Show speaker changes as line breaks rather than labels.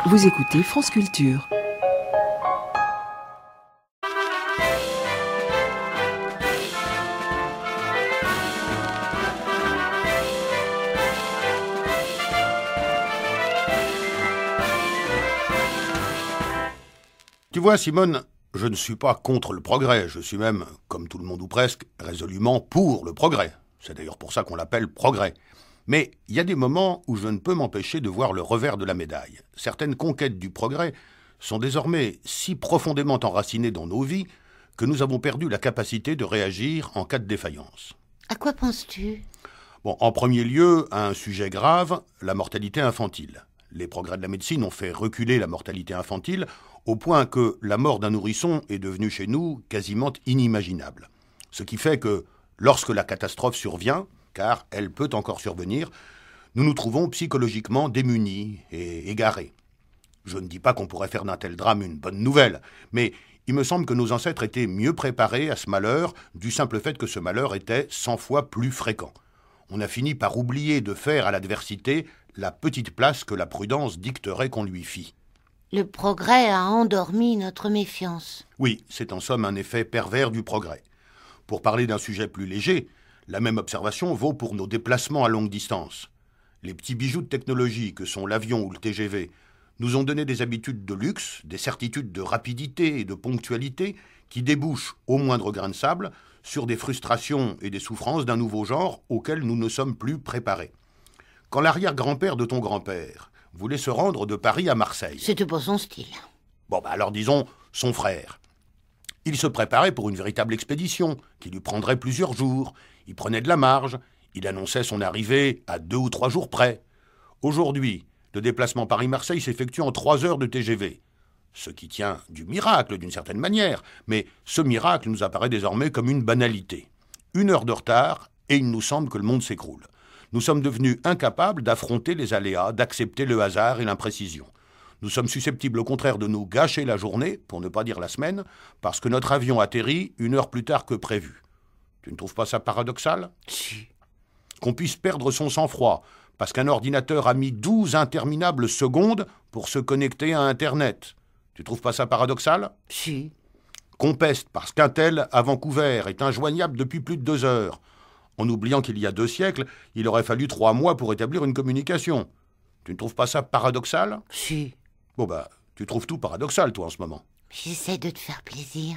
Vous écoutez France Culture.
Tu vois, Simone, je ne suis pas contre le progrès. Je suis même, comme tout le monde ou presque, résolument pour le progrès. C'est d'ailleurs pour ça qu'on l'appelle progrès. Mais il y a des moments où je ne peux m'empêcher de voir le revers de la médaille. Certaines conquêtes du progrès sont désormais si profondément enracinées dans nos vies que nous avons perdu la capacité de réagir en cas de défaillance.
À quoi penses-tu ?
Bon, en premier lieu, à un sujet grave, la mortalité infantile. Les progrès de la médecine ont fait reculer la mortalité infantile au point que la mort d'un nourrisson est devenue chez nous quasiment inimaginable. Ce qui fait que, lorsque la catastrophe survient, car elle peut encore survenir, nous nous trouvons psychologiquement démunis et égarés. Je ne dis pas qu'on pourrait faire d'un tel drame une bonne nouvelle, mais il me semble que nos ancêtres étaient mieux préparés à ce malheur du simple fait que ce malheur était 100 fois plus fréquent. On a fini par oublier de faire à l'adversité la petite place que la prudence dicterait qu'on lui fît.
Le progrès a endormi notre méfiance.
Oui, c'est en somme un effet pervers du progrès. Pour parler d'un sujet plus léger, la même observation vaut pour nos déplacements à longue distance. Les petits bijoux de technologie que sont l'avion ou le TGV nous ont donné des habitudes de luxe, des certitudes de rapidité et de ponctualité qui débouchent, au moindre grain de sable, sur des frustrations et des souffrances d'un nouveau genre auxquelles nous ne sommes plus préparés. Quand l'arrière-grand-père de ton grand-père voulait se rendre de Paris à Marseille...
C'était pas son style.
Bon, alors disons son frère. Il se préparait pour une véritable expédition qui lui prendrait plusieurs jours. Il prenait de la marge. Il annonçait son arrivée à 2 ou 3 jours près. Aujourd'hui, le déplacement Paris-Marseille s'effectue en 3 heures de TGV. Ce qui tient du miracle d'une certaine manière. Mais ce miracle nous apparaît désormais comme une banalité. 1 heure de retard et il nous semble que le monde s'écroule. Nous sommes devenus incapables d'affronter les aléas, d'accepter le hasard et l'imprécision. Nous sommes susceptibles au contraire de nous gâcher la journée, pour ne pas dire la semaine, parce que notre avion atterrit 1 heure plus tard que prévu. Tu ne trouves pas ça paradoxal ?
Si.
Qu'on puisse perdre son sang-froid, parce qu'un ordinateur a mis 12 interminables secondes pour se connecter à Internet. Tu trouves pas ça paradoxal ?
Si.
Qu'on peste parce qu'un tel, à Vancouver, est injoignable depuis plus de 2 heures. En oubliant qu'il y a 2 siècles, il aurait fallu 3 mois pour établir une communication. Tu ne trouves pas ça paradoxal ?
Si.
Bon tu trouves tout paradoxal, toi, en ce moment.
J'essaie de te faire plaisir.